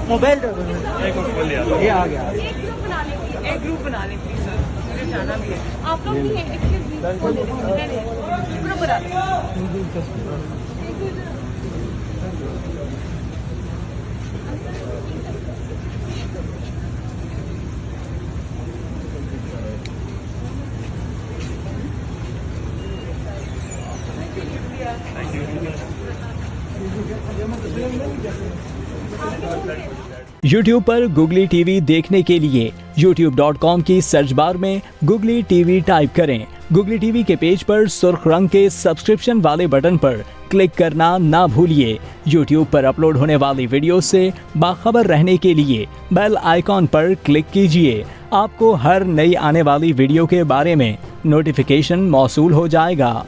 Mobile एक और खोल लिया। ये आ गया। एक ग्रुप बना लें प्लीज सर, मुझे जाना भी है। आप लोग भी हैं, ग्रुप बना लें। YouTube पर गुगली टीवी देखने के लिए youtube.com की सर्च बार में गुगली टीवी टाइप करें। गुगली टीवी के पेज पर सुर्ख रंग के सब्सक्रिप्शन वाले बटन पर क्लिक करना ना भूलिए। YouTube पर अपलोड होने वाली वीडियो से बाखबर रहने के लिए बेल आइकॉन पर क्लिक कीजिए। आपको हर नई आने वाली वीडियो के बारे में नोटिफिकेशन मौसूल हो जाएगा।